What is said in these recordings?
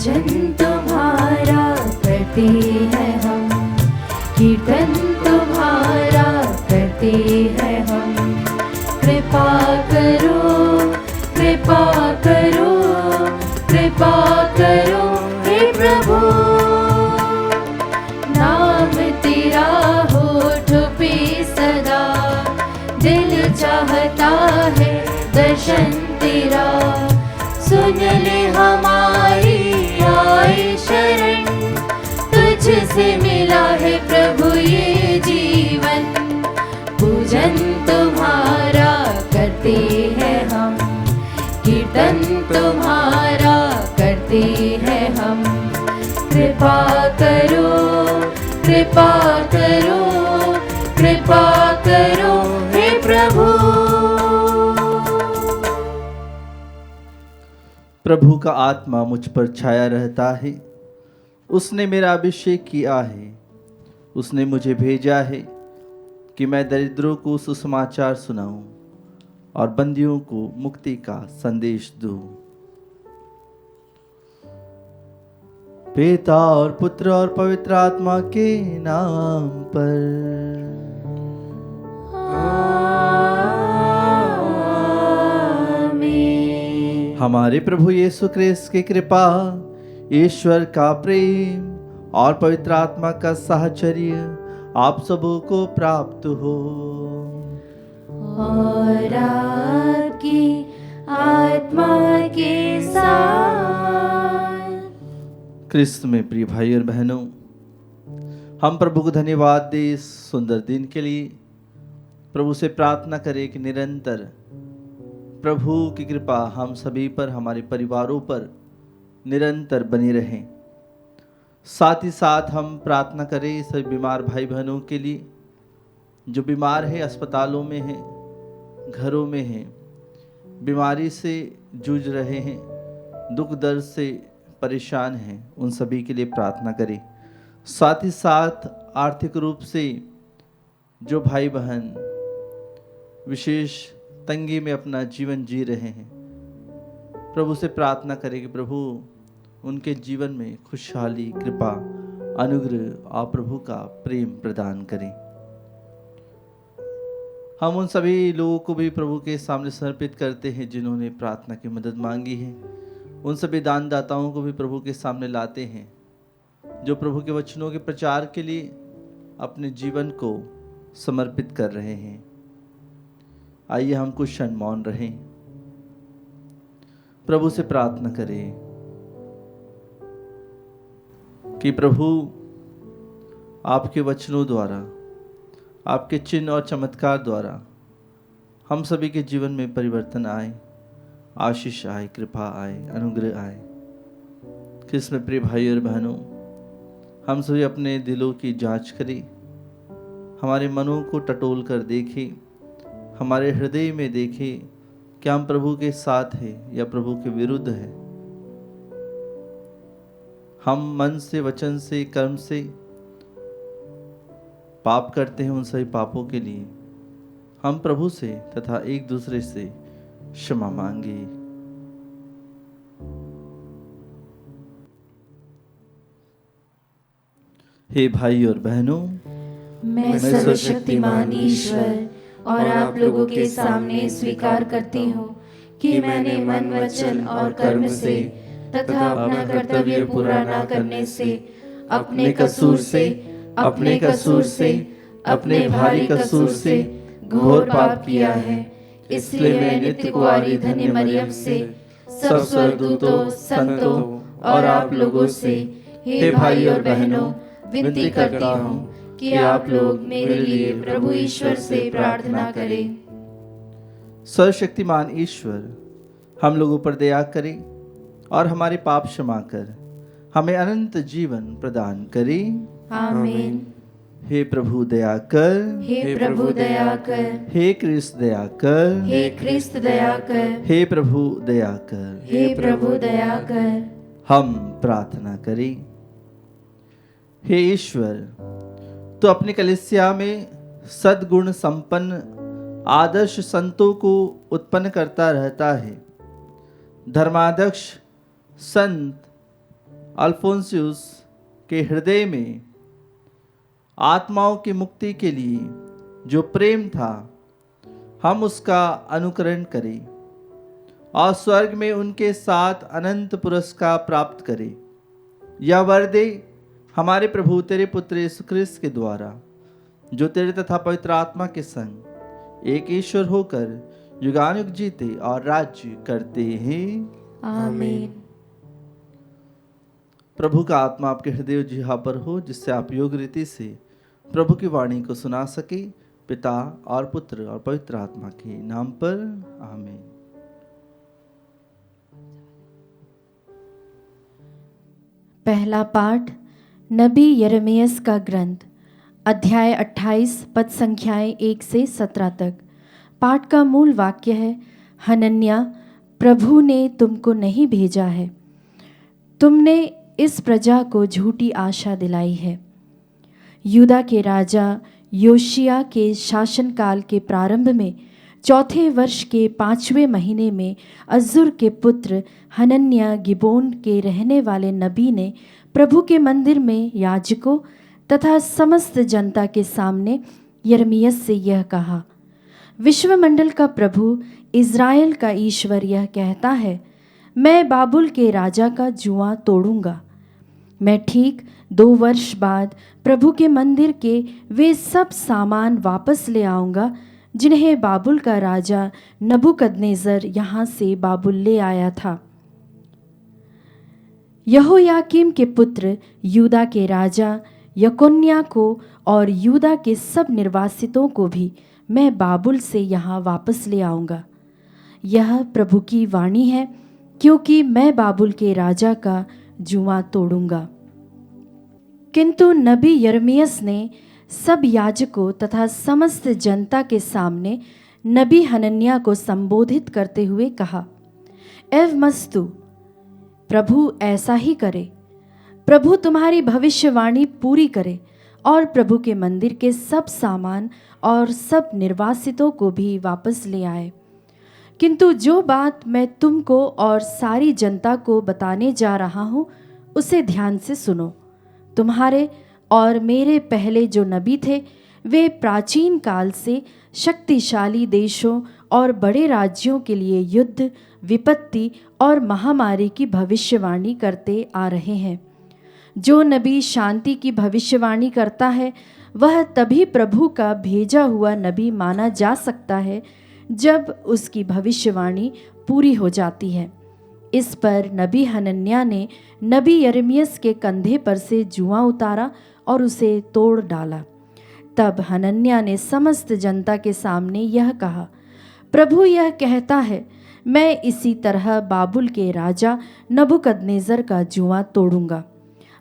भजन तुम्हारा करते हैं हम, कीर्तन तुम्हारा करते हैं हम। कृपा करो, कृपा करो, कृपा करो हे प्रभु। नाम तेरा होठों पे सदा, दिल चाहता है दर्शन तेरा। सुन ले हमारी आए शरण, तुझसे मिला है प्रभु ये जीवन। पूजन तुम्हारा करते हैं हम, कीर्तन तुम्हारा करते हैं हम। कृपा करो, कृपा करो, कृपा करो हे प्रभु। प्रभु का आत्मा मुझ पर छाया रहता है, उसने मेरा अभिषेक किया है। उसने मुझे भेजा है कि मैं दरिद्रों को सुसमाचार सुनाऊं और बंदियों को मुक्ति का संदेश दूं। पिता और पुत्र और पवित्र आत्मा के नाम पर। हमारे प्रभु यीशु क्रिस्त की कृपा, ईश्वर का प्रेम और पवित्र आत्मा का साहचर्य आप सबों को प्राप्त हो। और आपकी आत्मा के साथ। क्रिस्त में प्रिय भाई और बहनों, हम प्रभु को धन्यवाद दे इस सुंदर दिन के लिए। प्रभु से प्रार्थना करें कि निरंतर प्रभु की कृपा हम सभी पर, हमारे परिवारों पर निरंतर बनी रहे। साथ ही साथ हम प्रार्थना करें सभी बीमार भाई बहनों के लिए, जो बीमार है, अस्पतालों में हैं, घरों में हैं, बीमारी से जूझ रहे हैं, दुख दर्द से परेशान हैं, उन सभी के लिए प्रार्थना करें। साथ ही साथ आर्थिक रूप से जो भाई बहन विशेष तंगी में अपना जीवन जी रहे हैं, प्रभु से प्रार्थना करें कि प्रभु उनके जीवन में खुशहाली, कृपा, अनुग्रह और प्रभु का प्रेम प्रदान करें। हम उन सभी लोगों को भी प्रभु के सामने समर्पित करते हैं जिन्होंने प्रार्थना की मदद मांगी है। उन सभी दानदाताओं को भी प्रभु के सामने लाते हैं जो प्रभु के वचनों के प्रचार के लिए अपने जीवन को समर्पित कर रहे हैं। आइए हम कुछ क्षण मौन रहें, प्रभु से प्रार्थना करें कि प्रभु आपके वचनों द्वारा, आपके चिन्ह और चमत्कार द्वारा हम सभी के जीवन में परिवर्तन आए, आशीष आए, कृपा आए, अनुग्रह आए। क्रिस्त में प्रिय भाई और बहनों, हम सभी अपने दिलों की जांच करें, हमारे मनों को टटोल कर देखें, हमारे हृदय में देखें क्या हम प्रभु के साथ हैं या प्रभु के विरुद्ध हैं। हम मन से, वचन से, कर्म से पाप करते हैं। उन सभी पापों के लिए हम प्रभु से तथा एक दूसरे से क्षमा मांगे। हे भाई और बहनों, मैं सर्वशक्तिमान ईश्वर और आप लोगों के सामने स्वीकार करती हूँ कि मैंने मन, वचन और कर्म से तथा अपना कर्तव्य पूरा न करने से, अपने कसूर से, अपने भारी कसूर से घोर पाप किया है। इसलिए मैं नित्य कुंवारी धन्य मरियम से, सब स्वर्गदूतों, संतों और आप लोगों से, हे भाई और बहनों, विनती करती हूँ कि आप लोग मेरे लिए प्रभु ईश्वर से प्रार्थना करें। सर्वशक्तिमान ईश्वर हम लोगों पर दया करें और हमारे पाप क्षमा कर हमें अनंत जीवन प्रदान करें। आमीन। हे प्रभु दया कर, हे प्रभु दया कर, हे क्रिस्त दया कर, हे क्रिस्त दया कर, हे प्रभु दया कर, हे प्रभु दया कर। हम प्रार्थना करें। हे ईश्वर, तो अपनी कलीसिया में सद्गुण संपन्न आदर्श संतों को उत्पन्न करता रहता है। धर्माध्यक्ष, संत अल्फोंसियुस के हृदय में आत्माओं की मुक्ति के लिए जो प्रेम था, हम उसका अनुकरण करें और स्वर्ग में उनके साथ अनंत पुरस्कार प्राप्त करें। यह वर दे हमारे प्रभु तेरे पुत्र यीशु ख्रिस्त के द्वारा, जो तेरे तथा पवित्र आत्मा के संग एक ईश्वर होकर युगानुयुग जीते और राज्य करते हैं। आमीन। प्रभु का आत्मा आपके हृदय जिहा पर हो, जिससे आप योग रीति से प्रभु की वाणी को सुना सके। पिता और पुत्र और पवित्र आत्मा के नाम पर आमीन। पहला पाठ नबी यिर्मयाह का ग्रंथ, अध्याय 28 पद संख्याएं 1 से 17 तक। पाठ का मूल वाक्य है, हनन्याह, प्रभु ने तुमको नहीं भेजा है, तुमने इस प्रजा को झूठी आशा दिलाई है। यूदा के राजा योशिया के शासनकाल के प्रारंभ में चौथे वर्ष के 5वें महीने में अज्जुर के पुत्र हनन्याह गिबोन के रहने वाले नबी ने प्रभु के मंदिर में याजकों तथा समस्त जनता के सामने यिर्मयाह से यह कहा, विश्वमंडल का प्रभु इज़राइल का ईश्वर यह कहता है, मैं बाबुल के राजा का जुआ तोड़ूंगा। मैं ठीक 2 वर्ष बाद प्रभु के मंदिर के वे सब सामान वापस ले आऊँगा जिन्हें बाबुल का राजा नबूकदनेस्सर यहाँ से बाबुल ले आया था। यहोयाकीम के पुत्र यूदा के राजा यकोन्याह को और यूदा के सब निर्वासितों को भी मैं बाबुल से यहाँ वापस ले आऊँगा। यह प्रभु की वाणी है, क्योंकि मैं बाबुल के राजा का जुआ तोड़ूंगा। किंतु नबी यिर्मयाह ने सब याजकों तथा समस्त जनता के सामने नबी हनन्याह को संबोधित करते हुए कहा, एवमस्तु, प्रभु ऐसा ही करे, प्रभु तुम्हारी भविष्यवाणी पूरी करे और प्रभु के मंदिर के सब सामान और सब निर्वासितों को भी वापस ले आए। किंतु जो बात मैं तुमको और सारी जनता को बताने जा रहा हूँ, उसे ध्यान से सुनो। तुम्हारे और मेरे पहले जो नबी थे, वे प्राचीन काल से शक्तिशाली देशों और बड़े राज्यों के लिए युद्ध, विपत्ति और महामारी की भविष्यवाणी करते आ रहे हैं। जो नबी शांति की भविष्यवाणी करता है, वह तभी प्रभु का भेजा हुआ नबी माना जा सकता है जब उसकी भविष्यवाणी पूरी हो जाती है। इस पर नबी हनन्याह ने नबी यिर्मयाह के कंधे पर से जुआ उतारा और उसे तोड़ डाला। तब हनन्याह ने समस्त जनता के सामने यह कहा, प्रभु यह कहता है, मैं इसी तरह बाबुल के राजा नबूकदनेस्सर का जुआ तोड़ूंगा।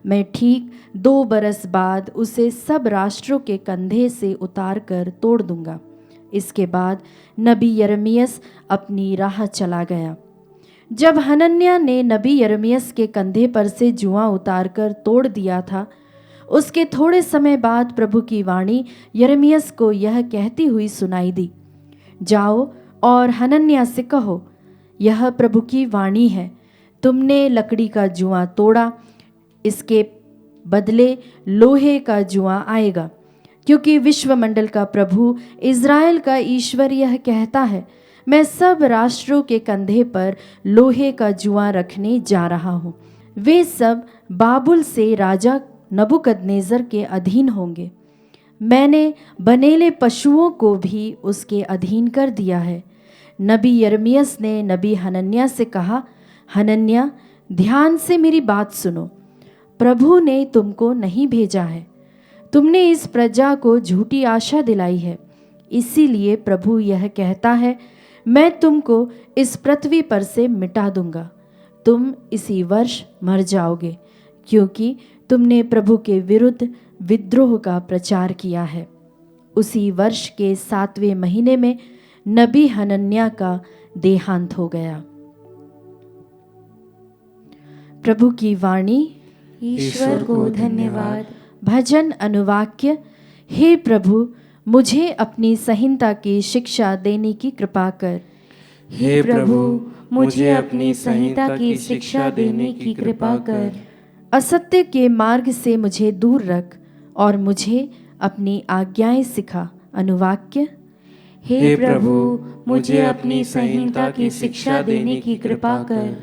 मैं ठीक 2 बरस बाद उसे सब राष्ट्रों के कंधे से उतार कर तोड़ दूंगा। इसके बाद नबी यिर्मयाह अपनी राह चला गया। जब हनन्याह ने नबी यिर्मयाह के कंधे पर से जुआ उतारकर तोड़ दिया था, उसके थोड़े समय बाद प्रभु की वाणी यिर्मयाह को यह कहती हुई सुनाई दी, जाओ और हनन्याह से कहो, यह प्रभु की वाणी है, तुमने लकड़ी का जुआ तोड़ा, इसके बदले लोहे का जुआ आएगा। क्योंकि विश्वमंडल का प्रभु इज़राइल का ईश्वर यह कहता है, मैं सब राष्ट्रों के कंधे पर लोहे का जुआ रखने जा रहा हूँ। वे सब बाबुल से राजा नबूकदनेस्सर के अधीन होंगे। मैंने बनेले पशुओं को भी उसके अधीन कर दिया है। नबी यिर्मयाह ने नबी हनन्याह से कहा, हनन्याह, ध्यान से मेरी बात सुनो। प्रभु ने तुमको नहीं भेजा है, तुमने इस प्रजा को झूठी आशा दिलाई है। इसीलिए प्रभु यह कहता है, मैं तुमको इस पृथ्वी पर से मिटा दूंगा। तुम इसी वर्ष मर जाओगे, क्योंकि तुमने प्रभु के विरुद्ध विद्रोह का प्रचार किया है। उसी वर्ष के 7वें महीने में नबी हनन्याह का देहांत हो गया। प्रभु की वाणी। ईश्वर को धन्यवाद। भजन अनुवाक्य। हे प्रभु, मुझे अपनी संहिता की शिक्षा देने की कृपा कर। हे प्रभु, मुझे अपनी संहिता की शिक्षा देने की कृपा कर। असत्य के मार्ग से मुझे दूर रख और मुझे अपनी आज्ञाएं सिखा। अनुवाक्य। हे प्रभु, मुझे अपनी संहिता की शिक्षा देने की कृपा कर।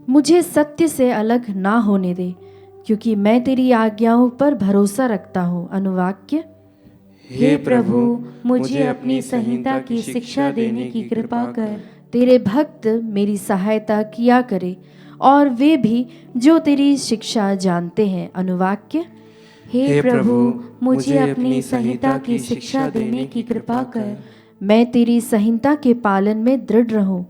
मुझे सत्य से अलग ना होने दे, क्योंकि मैं तेरी आज्ञाओं पर भरोसा रखता हूँ। अनुवाक्य। हे प्रभु, मुझे अपनी संहिता की शिक्षा देने की कृपा कर। तेरे भक्त मेरी सहायता किया करे, और वे भी जो तेरी शिक्षा जानते हैं। अनुवाक्य। हे प्रभु, मुझे अपनी संहिता की शिक्षा देने की कृपा कर। मैं तेरी संहिता के पालन में दृढ़ रहूं,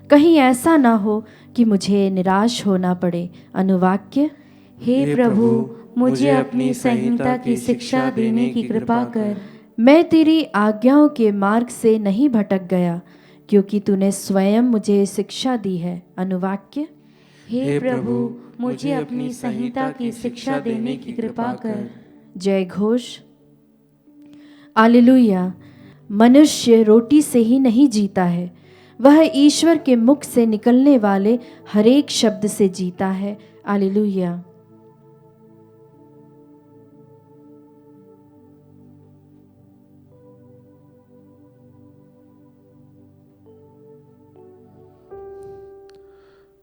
कहीं ऐसा ना हो कि मुझे निराश होना पड़े। अनुवाक्य। हे प्रभु, मुझे अपनी संहिता की शिक्षा देने की कृपा कर। मैं तेरी आज्ञाओं के मार्ग से नहीं भटक गया, क्योंकि तूने स्वयं मुझे शिक्षा दी है। अनुवाक्य। हे प्रभु, मुझे अपनी संहिता की शिक्षा देने की कृपा कर। जय घोष। हालेलुया। मनुष्य रोटी से ही नहीं जीता है, वह ईश्वर के मुख से निकलने वाले हर एक शब्द से जीता है। हालेलुया।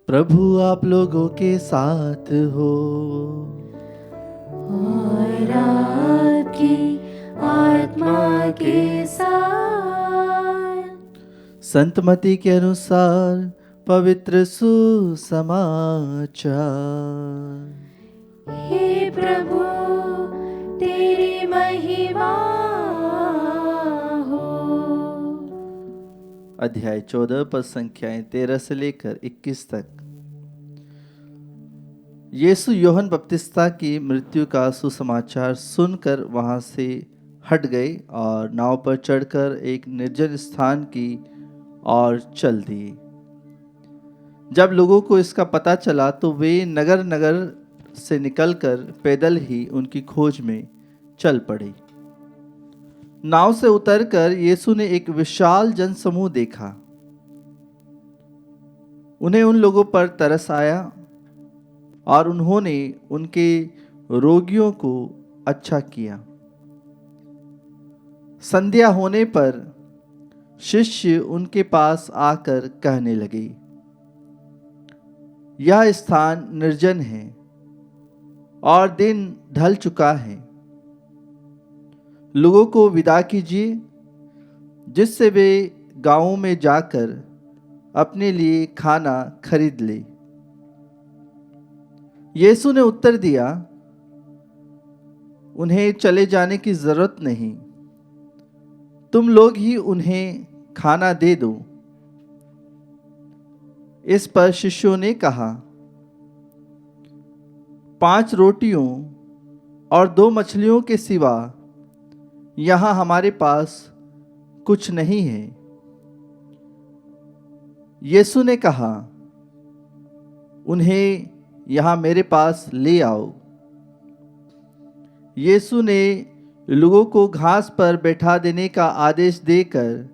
प्रभु आप लोगों के साथ हो और आपकी आत्मा के साथ। संत मत्ती के अनुसार पवित्र सुसमाचार। हे प्रभु, तेरी महिमा हो। अध्याय 14 पद संख्याएं 13 से लेकर 21 तक। यीशु यूहन्ना बपतिस्ता की मृत्यु का सुसमाचार सुनकर वहां से हट गए और नाव पर चढ़कर एक निर्जन स्थान की ओर चल दिए। जब लोगों को इसका पता चला तो वे नगर नगर से निकलकर पैदल ही उनकी खोज में चल पड़े। नाव से उतरकर यीशु ने एक विशाल जनसमूह देखा। उन्हें उन लोगों पर तरस आया और उन्होंने उनके रोगियों को अच्छा किया। संध्या होने पर शिष्य उनके पास आकर कहने लगे, यह स्थान निर्जन है और दिन ढल चुका है। लोगों को विदा कीजिए, जिससे वे गांवों में जाकर अपने लिए खाना खरीद ले। यीशु ने उत्तर दिया, उन्हें चले जाने की जरूरत नहीं, तुम लोग ही उन्हें खाना दे दो। इस पर शिष्यों ने कहा, 5 रोटियों और 2 मछलियों के सिवा यहां हमारे पास कुछ नहीं है। यीशु ने कहा, उन्हें यहां मेरे पास ले आओ। यीशु ने लोगों को घास पर बैठा देने का आदेश देकर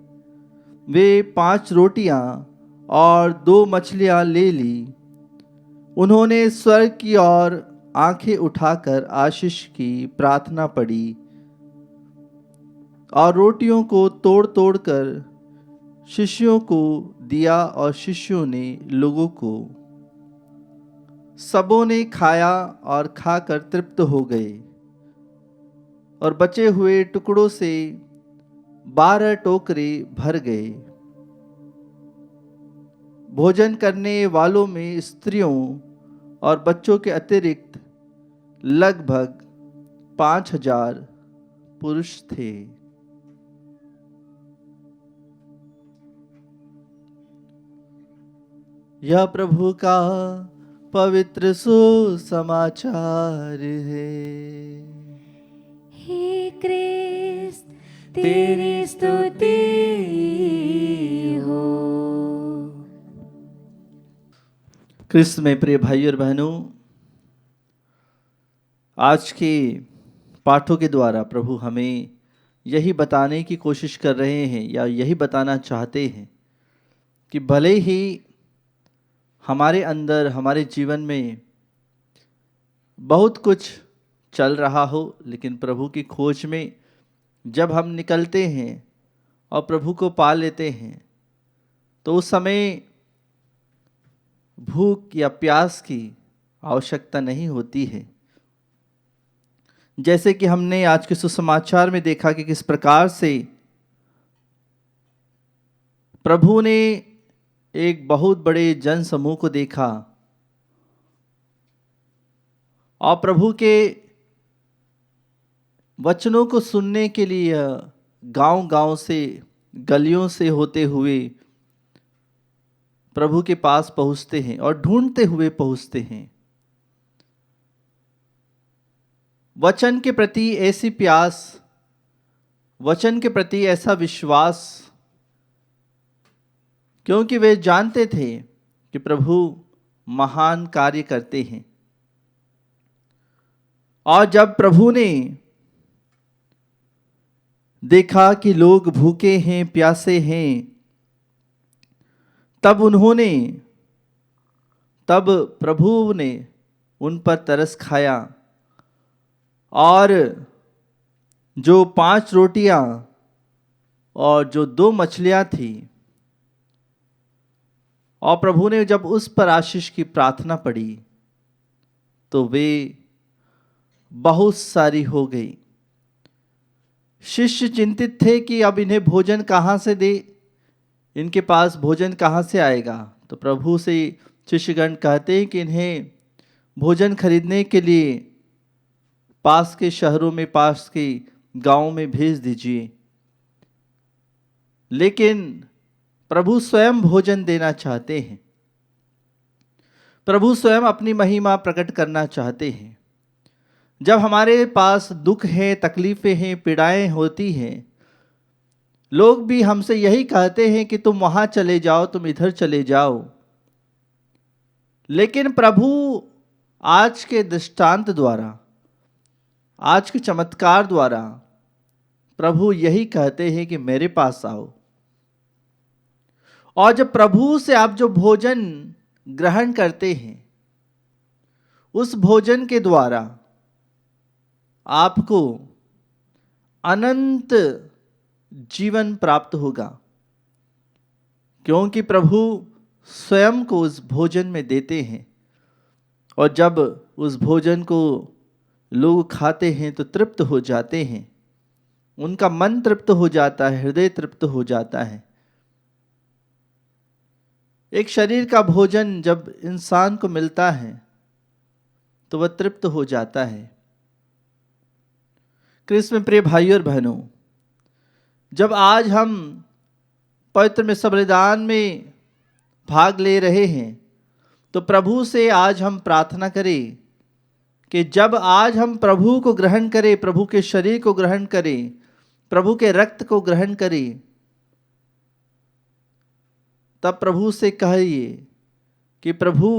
वे 5 रोटियां और 2 मछलियां ले ली। उन्होंने स्वर्ग की ओर आंखें उठाकर आशीष की प्रार्थना पढ़ी और रोटियों को तोड़ तोड़ कर शिष्यों को दिया और शिष्यों ने लोगों को। सबों ने खाया और खाकर तृप्त हो गए और बचे हुए टुकड़ों से 12 टोकरे भर गए। भोजन करने वालों में स्त्रियों और बच्चों के अतिरिक्त लगभग 5000 पुरुष थे। यह प्रभु का पवित्र सुसमाचार है। हे क्रिस्त, तेरी स्तुति हो। क्रिस्त में प्रिय भाई और बहनों, आज के पाठों के द्वारा प्रभु हमें यही बताने की कोशिश कर रहे हैं या यही बताना चाहते हैं कि भले ही हमारे अंदर, हमारे जीवन में बहुत कुछ चल रहा हो, लेकिन प्रभु की खोज में जब हम निकलते हैं और प्रभु को पा लेते हैं तो उस समय भूख या प्यास की आवश्यकता नहीं होती है। जैसे कि हमने आज के सुसमाचार में देखा कि किस प्रकार से प्रभु ने एक बहुत बड़े जन समूह को देखा और प्रभु के वचनों को सुनने के लिए गांव-गांव से, गलियों से होते हुए प्रभु के पास पहुंचते हैं और ढूंढते हुए पहुंचते हैं। वचन के प्रति ऐसी प्यास, वचन के प्रति ऐसा विश्वास, क्योंकि वे जानते थे कि प्रभु महान कार्य करते हैं। और जब प्रभु ने देखा कि लोग भूखे हैं, प्यासे हैं, तब प्रभु ने उन पर तरस खाया और जो 5 रोटियां और जो 2 मछलियां थी, और प्रभु ने जब उस पर आशीष की प्रार्थना पड़ी तो वे बहुत सारी हो गई। शिष्य चिंतित थे कि अब इन्हें भोजन कहाँ से दे, इनके पास भोजन कहाँ से आएगा। तो प्रभु से शिष्यगण कहते हैं कि इन्हें भोजन खरीदने के लिए पास के शहरों में, पास के गांवों में भेज दीजिए। लेकिन प्रभु स्वयं भोजन देना चाहते हैं। प्रभु स्वयं अपनी महिमा प्रकट करना चाहते हैं। जब हमारे पास दुख है, तकलीफें हैं, पीड़ाएं होती हैं, लोग भी हमसे यही कहते हैं कि तुम वहां चले जाओ, तुम इधर चले जाओ। लेकिन प्रभु आज के दृष्टांत द्वारा, आज के चमत्कार द्वारा प्रभु यही कहते हैं कि मेरे पास आओ। और जब प्रभु से आप जो भोजन ग्रहण करते हैं, उस भोजन के द्वारा आपको अनंत जीवन प्राप्त होगा, क्योंकि प्रभु स्वयं को उस भोजन में देते हैं। और जब उस भोजन को लोग खाते हैं तो तृप्त हो जाते हैं, उनका मन तृप्त हो जाता है, हृदय तृप्त हो जाता है। एक शरीर का भोजन जब इंसान को मिलता है तो वह तृप्त हो जाता है। कृष्ण में प्रिय भाइयों और बहनों, जब आज हम पवित्र में बलिदान में भाग ले रहे हैं तो प्रभु से आज हम प्रार्थना करें कि जब आज हम प्रभु को ग्रहण करें, प्रभु के शरीर को ग्रहण करें, प्रभु के रक्त को ग्रहण करें, तब प्रभु से कहिए कि प्रभु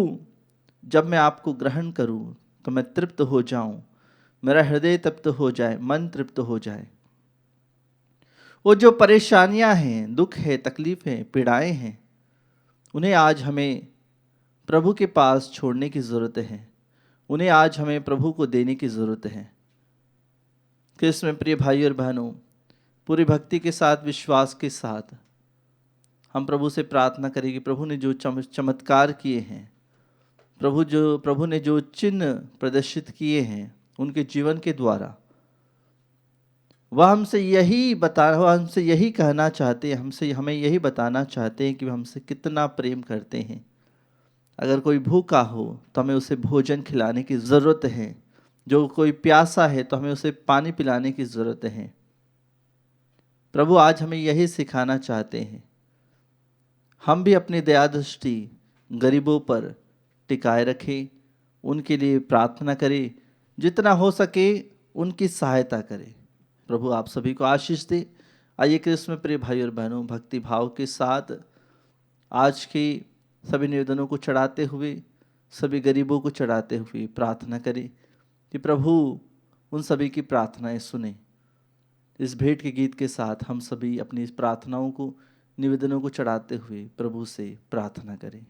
जब मैं आपको ग्रहण करूं तो मैं तृप्त हो जाऊं, मेरा हृदय तृप्त हो जाए, मन तृप्त हो जाए। वो जो परेशानियां हैं, दुख है, तकलीफ है, पीड़ाएं हैं, उन्हें आज हमें प्रभु के पास छोड़ने की ज़रूरत है। उन्हें आज हमें प्रभु को देने की ज़रूरत है। कृष्ण में प्रिय भाई और बहनों, पूरी भक्ति के साथ, विश्वास के साथ हम प्रभु से प्रार्थना करें कि प्रभु ने जो चमत्कार किए हैं, प्रभु ने जो चिन्ह प्रदर्शित किए हैं उनके जीवन के द्वारा, वह हमसे यही कहना चाहते हैं, हमें यही बताना चाहते हैं कि वह हमसे कितना प्रेम करते हैं। अगर कोई भूखा हो तो हमें उसे भोजन खिलाने की ज़रूरत है, जो कोई प्यासा है तो हमें उसे पानी पिलाने की ज़रूरत है। प्रभु आज हमें यही सिखाना चाहते हैं। हम भी अपनी दया दृष्टि गरीबों पर टिकाए रखें, उनके लिए प्रार्थना करें, जितना हो सके उनकी सहायता करें। प्रभु आप सभी को आशीष दे। आइए कृष्ण में प्रिय भाई और बहनों, भक्ति भाव के साथ आज के सभी निवेदनों को चढ़ाते हुए, सभी गरीबों को चढ़ाते हुए प्रार्थना करें कि प्रभु उन सभी की प्रार्थनाएं सुने। इस भेंट के गीत के साथ हम सभी अपनी इस प्रार्थनाओं को, निवेदनों को चढ़ाते हुए प्रभु से प्रार्थना करें।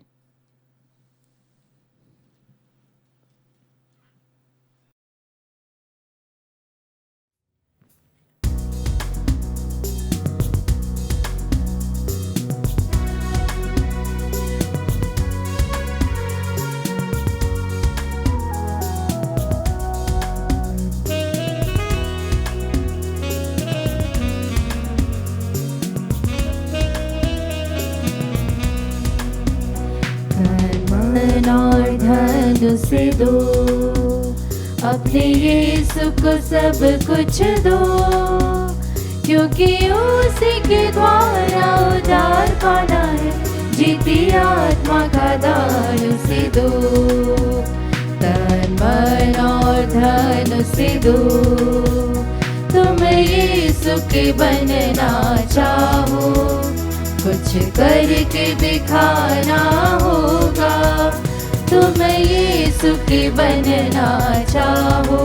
दान से दो, अपने यीशु को सब कुछ दो, क्योंकि उसी के द्वारा उद्धार पाना है। जीती आत्मा का दान उसे दो, तन मन और धन उसे दो। तुम यीशु के बनना चाहो, कुछ करके दिखाना होगा। तुम यीशु के बनना चाहो,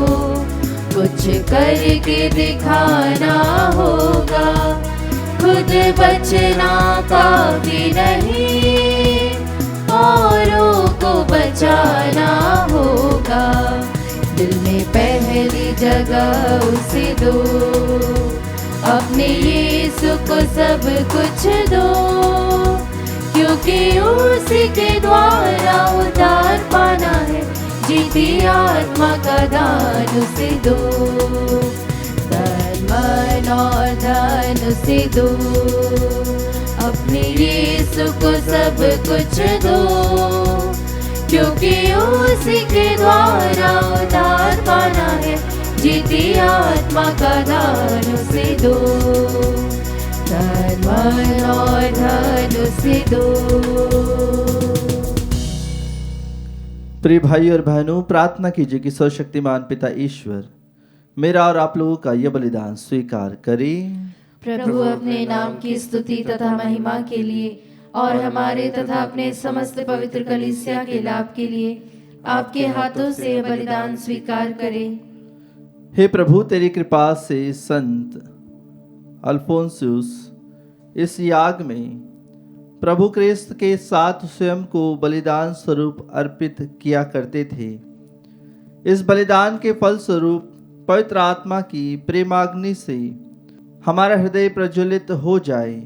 कुछ करके दिखाना होगा। खुद बचना काफी नहीं, औरों को बचाना होगा। दिल में पहली जगह उसे दो, अपने यीशु को सब कुछ दो, क्योंकि उसी के द्वारा उद्धार पाना है। जीती आत्मा का दान उसे दो, तन मन और धन उसे दो, अपने यीशु को सब कुछ दो, क्योंकि उसी के द्वारा उद्धार पाना है। जीती आत्मा का दान उसे दो, तन मन और धन उसे दो। प्रिय भाई और बहनों, प्रार्थना कीजिए कि सर्वशक्तिमान पिता ईश्वर मेरा और आप लोगों का यह बलिदान स्वीकार करे। प्रभु अपने नाम की स्तुति तथा महिमा के लिए और हमारे तथा अपने समस्त पवित्र कलीसिया के लाभ के लिए आपके हाथों से यह बलिदान स्वीकार करे। हे प्रभु, तेरी कृपा से संत अल्फोंसुस इस याग में प्रभु क्रिस्त के साथ स्वयं को बलिदान स्वरूप अर्पित किया करते थे। इस बलिदान के फल स्वरूप पवित्र आत्मा की प्रेमाग्नि से हमारा हृदय प्रज्वलित हो जाए।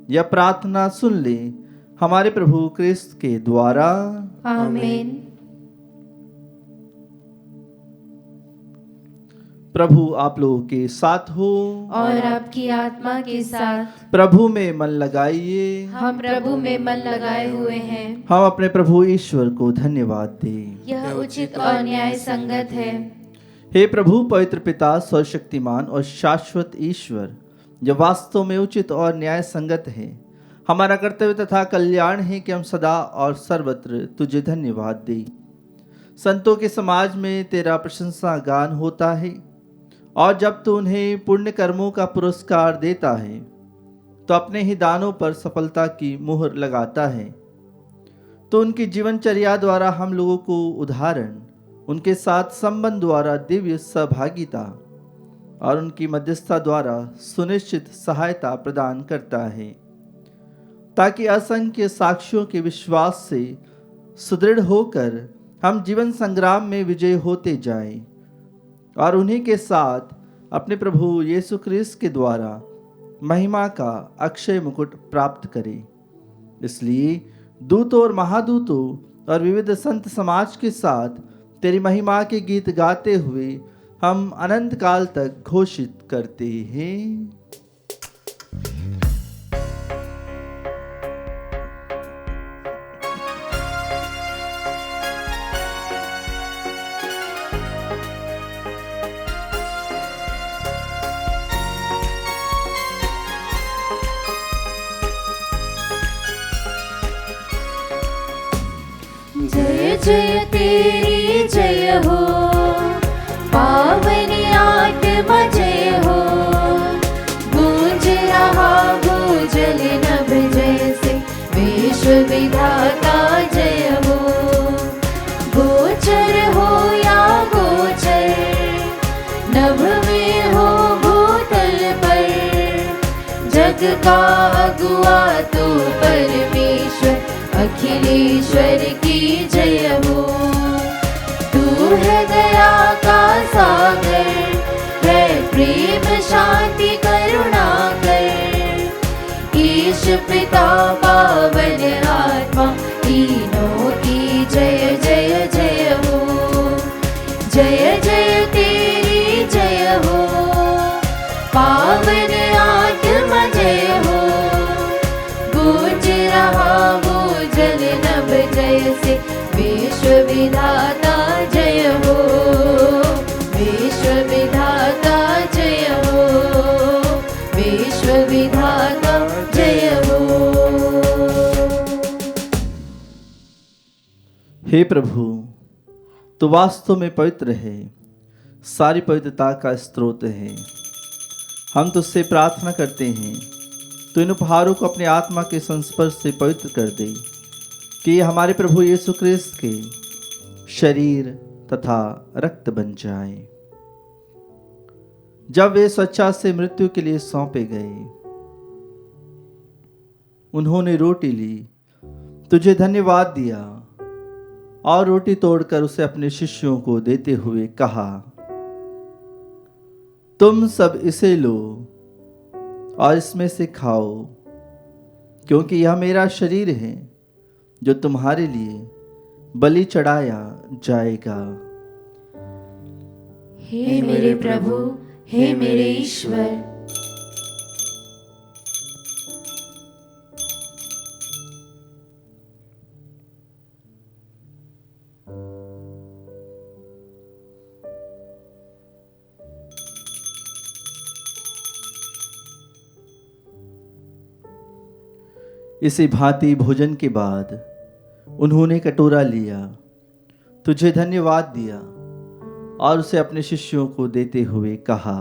यह प्रार्थना सुन ले हमारे प्रभु क्रिस्त के द्वारा। आमीन। प्रभु आप लोगों के साथ हो और आपकी आत्मा के साथ। प्रभु में मन लगाइए। हम प्रभु में मन लगाए हुए हैं। हम अपने प्रभु ईश्वर को धन्यवाद दें। यह उचित और न्याय संगत है। हे प्रभु, पवित्र पिता, सर्वशक्तिमान और शाश्वत ईश्वर, जो वास्तव में उचित और न्याय संगत है, हमारा कर्तव्य तथा कल्याण है कि हम सदा और सर्वत्र तुझे धन्यवाद दें। संतों के समाज में तेरा प्रशंसा गान होता है, और जब तू उन्हें पुण्य कर्मों का पुरस्कार देता है तो अपने ही दानों पर सफलता की मुहर लगाता है। तो उनकी जीवनचर्या द्वारा हम लोगों को उदाहरण, उनके साथ संबंध द्वारा दिव्य सहभागिता और उनकी मध्यस्थता द्वारा सुनिश्चित सहायता प्रदान करता है, ताकि असंख्य साक्षियों के विश्वास से सुदृढ़ होकर हम जीवन संग्राम में विजय होते जाएं और उन्हीं के साथ अपने प्रभु यीशु क्रिस्त के द्वारा महिमा का अक्षय मुकुट प्राप्त करें। इसलिए दूतों और महादूतों और विविध संत समाज के साथ तेरी महिमा के गीत गाते हुए हम अनंत काल तक घोषित करते हैं। जय जय तेरी जय हो, पावन आत्मा जय हो। गूंज रहा भूजल नभ जैसे, विश्व विधाता जय हो। गोचर हो या गोचर, नभ में हो भूतल पर, जग का अगुआ तू परमेश्वर, अखिलेश्वर की जय हो। तू है दया का सागर, है प्रेम शांति करुणा कर। ईश पिता पावन आत्मा, तीनों की जय जय जय हो। जय जय तेरी जय हो, पावन आत्मा जय हो। गूंज रहा जैसे, विश्व विधाता हे प्रभु, तो वास्तव में पवित्र है, सारी पवित्रता का स्रोत है। हम तुझसे प्रार्थना करते हैं, तो इन उपहारों को अपने आत्मा के संस्पर्श से पवित्र कर दे, कि ये हमारे प्रभु यीशु क्रिस्त के शरीर तथा रक्त बन जाए। जब वे स्वेच्छा से मृत्यु के लिए सौंपे गए, उन्होंने रोटी ली, तुझे धन्यवाद दिया और रोटी तोड़कर उसे अपने शिष्यों को देते हुए कहा, तुम सब इसे लो और इसमें से खाओ, क्योंकि यह मेरा शरीर है जो तुम्हारे लिए बलि चढ़ाया जाएगा। हे मेरे प्रभु, हे मेरे ईश्वर, इसी भांति भोजन के बाद उन्होंने कटोरा लिया, तुझे धन्यवाद दिया और उसे अपने शिष्यों को देते हुए कहा,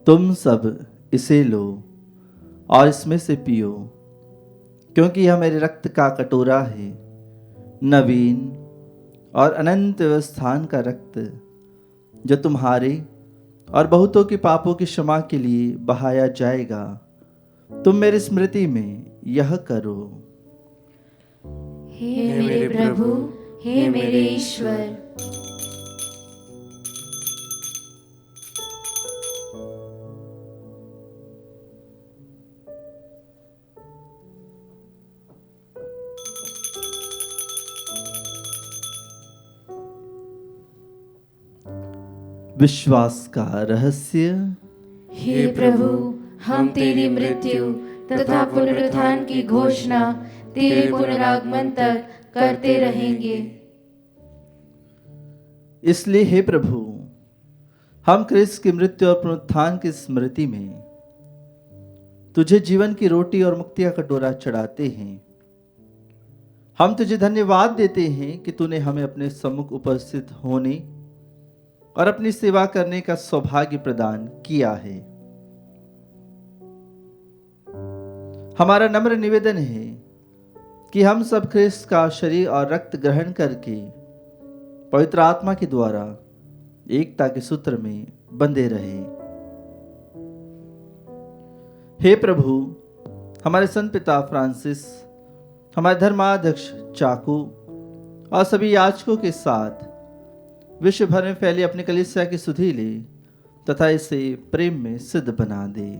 तुम सब इसे लो और इसमें से पियो, क्योंकि यह मेरे रक्त का कटोरा है, नवीन और अनंत व्यवस्थान का रक्त, जो तुम्हारे और बहुतों के पापों की क्षमा के लिए बहाया जाएगा। तुम मेरी स्मृति में यह करो। हे मेरे प्रभु, हे मेरे ईश्वर। विश्वास का रहस्य। हे प्रभु, हम तेरी मृत्यु तथा पुनरुत्थान की घोषणा तेरे पुनरागमन तक करते रहेंगे। इसलिए हे प्रभु, हम क्रिस्त की मृत्यु और पुनरुत्थान की स्मृति में तुझे जीवन की रोटी और मुक्ति का कटोरा चढ़ाते हैं। हम तुझे धन्यवाद देते हैं कि तूने हमें अपने सम्मुख उपस्थित होने और अपनी सेवा करने का सौभाग्य प्रदान किया है। हमारा नम्र निवेदन है कि हम सब ख्रिस्त का शरीर और रक्त ग्रहण करके पवित्र आत्मा के द्वारा एकता के सूत्र में बंधे रहे। हे प्रभु, हमारे संत पिता फ्रांसिस, हमारे धर्माध्यक्ष चाकू और सभी याजकों के साथ विश्व भर में फैली अपनी कलीसिया की सुधि ले तथा इसे प्रेम में सिद्ध बना दे।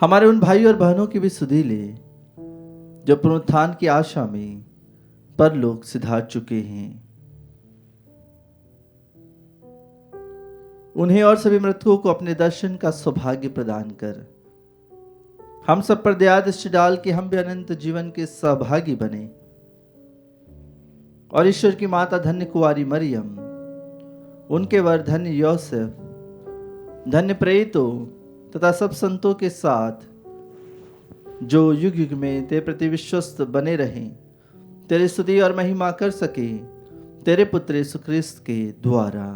हमारे उन भाई और बहनों की भी सुधि ले जो पुनरुत्थान की आशा में परलोक सिधार चुके हैं। उन्हें और सभी मृतकों को अपने दर्शन का सौभाग्य प्रदान कर हम सब पर दया दृष्टि डाल के हम भी अनंत जीवन के सहभागी बने और ईश्वर की माता धन्य कुंवारी मरियम, उनके वर धन्य योसेफ, धन्य प्रेरितों तथा सब संतों के साथ जो युग युग में तेरे प्रति विश्वस्त बने रहें, तेरी स्तुति और महिमा कर सके तेरे पुत्र यीशु क्रिस्त के द्वारा।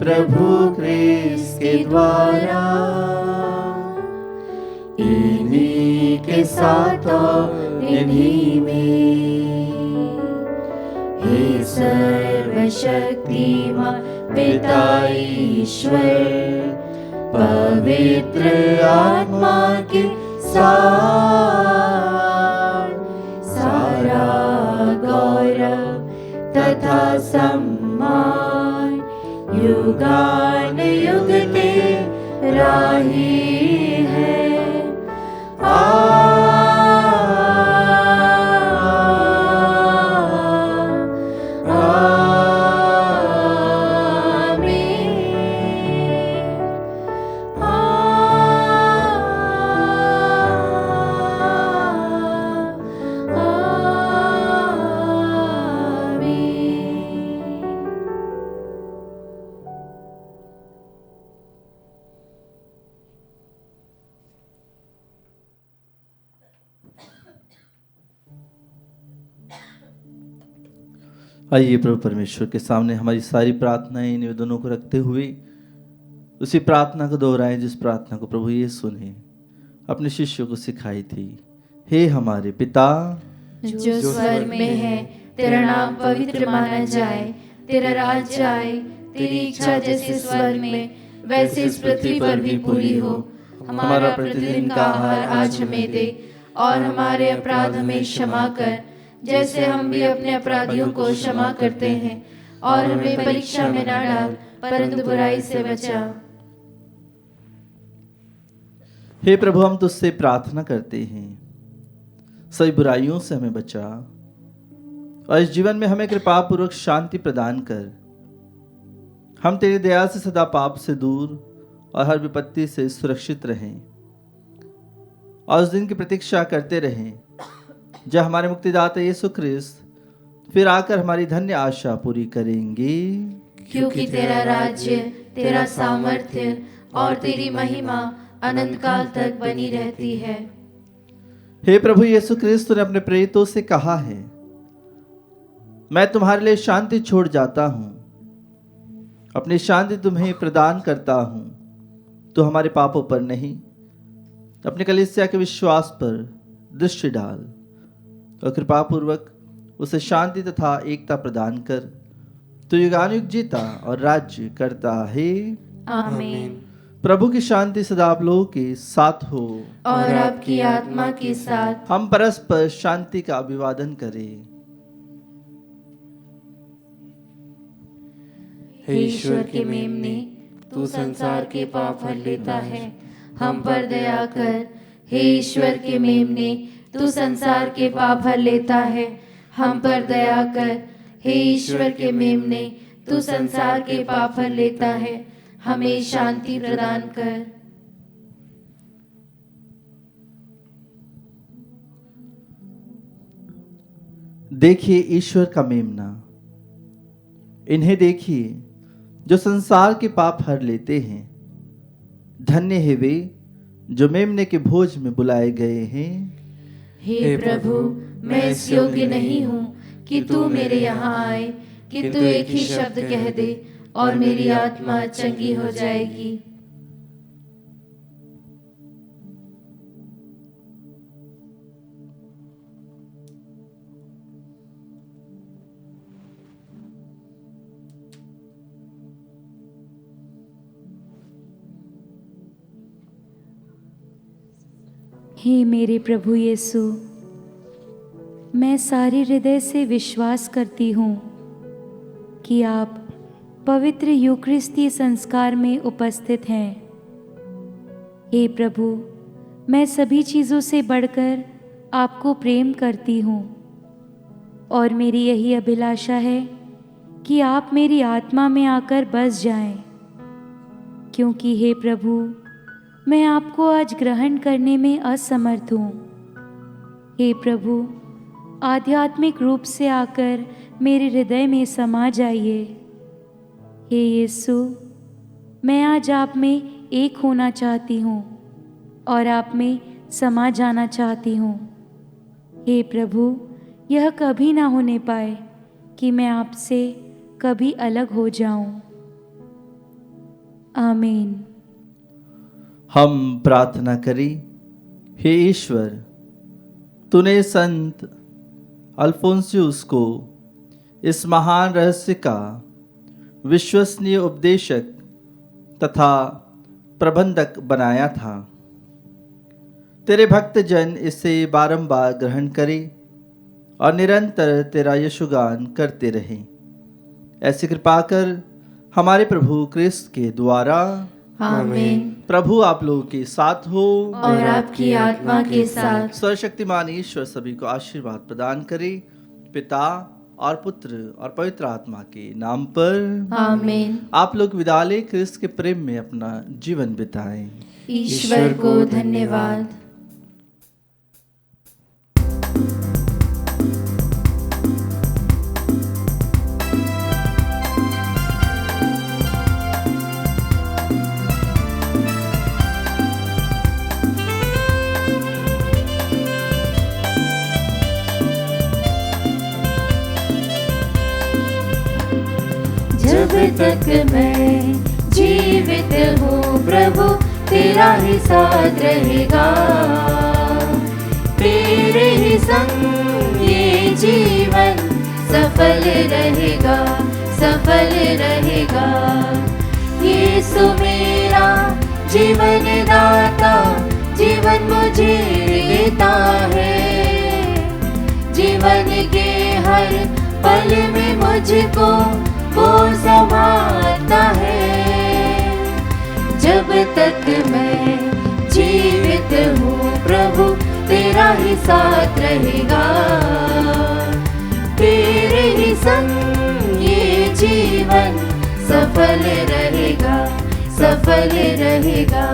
प्रभु क्रिस्त के द्वारा, इन्हीं के साथ और इन्हीं में, हे सर्वशक्तिमान पिता ईश्वर, पवित्र आत्मा के साथ सारा गौरव तथा सम्मान युगान युग तेरा ही है। आइए प्रभु परमेश्वर के सामने हमारी सारी प्रार्थनाएं निवेदनों को रखते हुए उसी प्रार्थना को दोहराएं जिस प्रार्थना को प्रभु यीशु ने अपने शिष्यों को सिखाई थी। हे हमारे पिता जो स्वर्ग में है, तेरा नाम पवित्र माना जाए, तेरा राज्य आए, तेरी इच्छा जैसे स्वर्ग में वैसे इस पृथ्वी पर भी पूरी हो। हमारा प्रतिदिन का आहार आज हमें दे, और हमारे अपराध हमें क्षमा कर जैसे हम भी अपने अपराधियों को क्षमा करते हैं, और हमें परीक्षा में न डाल परंतु बुराई से बचा। हे प्रभु, हम तुझसे प्रार्थना करते हैं सभी बुराइयों से हमें बचा और इस जीवन में हमें कृपा पूर्वक शांति प्रदान कर। हम तेरी दया से सदा पाप से दूर और हर विपत्ति से सुरक्षित रहें और उस दिन की प्रतीक्षा करते रहें जब हमारे मुक्तिदाता यीशु ख्रिस्त फिर आकर हमारी धन्य आशा पूरी करेंगे। क्योंकि तेरा राज्य, तेरा सामर्थ्य और तेरी महिमा अनंत काल तक बनी रहती है। हे प्रभु यीशु ख्रिस्त ने अपने प्रेरितों से कहा है, मैं तुम्हारे लिए शांति छोड़ जाता हूं, अपनी शांति तुम्हें प्रदान करता हूं। तो हमारे पापों पर नहीं, अपने कलीसिया के विश्वास पर दृष्टि डाल और कृपा पूर्वक उसे शांति तथा एकता प्रदान कर। तो युगानुयुग जीता और राज्य करता है। आमीन। प्रभु की शांति सदा आप लोगों के साथ हो और आपकी आत्मा के साथ। हम परस्पर शांति का अभिवादन करें। हे ईश्वर के मेमने, तू संसार के पाप हर लेता है, हम पर दया कर। हे ईश्वर के मेमने, तू संसार के पाप हर लेता है, हम पर दया कर। हे ईश्वर के मेमने, तू संसार के पाप हर लेता है, हमें शांति प्रदान कर। देखिए ईश्वर का मेमना, इन्हें देखिए जो संसार के पाप हर लेते हैं। धन्य है वे जो मेमने के भोज में बुलाए गए हैं। हे प्रभु, मैं इस योग्य नहीं हूँ कि तू मेरे यहाँ आए, कि तू एक ही शब्द कह दे और मेरी आत्मा चंगी हो जाएगी। हे मेरे प्रभु यीशु, मैं सारे हृदय से विश्वास करती हूँ कि आप पवित्र यूकरिस्ती संस्कार में उपस्थित हैं। हे प्रभु, मैं सभी चीज़ों से बढ़कर आपको प्रेम करती हूँ और मेरी यही अभिलाषा है कि आप मेरी आत्मा में आकर बस जाएं, क्योंकि हे प्रभु, मैं आपको आज ग्रहण करने में असमर्थ हूँ। हे प्रभु, आध्यात्मिक रूप से आकर मेरे हृदय में समा जाइए। हे यीशु, मैं आज आप में एक होना चाहती हूँ और आप में समा जाना चाहती हूँ। हे प्रभु, यह कभी ना होने पाए कि मैं आपसे कभी अलग हो जाऊं। आमीन। हम प्रार्थना करें। हे ईश्वर, तूने संत अल्फोंसियुस को इस महान रहस्य का विश्वसनीय उपदेशक तथा प्रबंधक बनाया था। तेरे भक्त जन इसे बारंबार ग्रहण करें और निरंतर तेरा यशोगान करते रहें। ऐसी कृपा कर हमारे प्रभु क्रिस्त के द्वारा। आमीन। प्रभु आप लोगों के साथ हो और आपकी आत्मा के साथ। सर्वशक्तिमान ईश्वर सभी को आशीर्वाद प्रदान करे, पिता और पुत्र और पवित्र आत्मा के नाम पर। आमीन। आप लोग विदा ले क्रिस्त के प्रेम में अपना जीवन बिताएं। ईश्वर को धन्यवाद। जब तक मैं जीवित हूँ प्रभु तेरा ही साथ रहेगा, तेरे ही संग ये जीवन सफल रहेगा, सफल रहेगा। यीशु मेरा जीवन दाता, जीवन मुझे देता है, जीवन के हर पल में मुझको वो संभालता है। जब तक मैं जीवित हूँ प्रभु तेरा ही साथ रहेगा, तेरे ही संग ये जीवन सफल रहेगा, सफल रहेगा।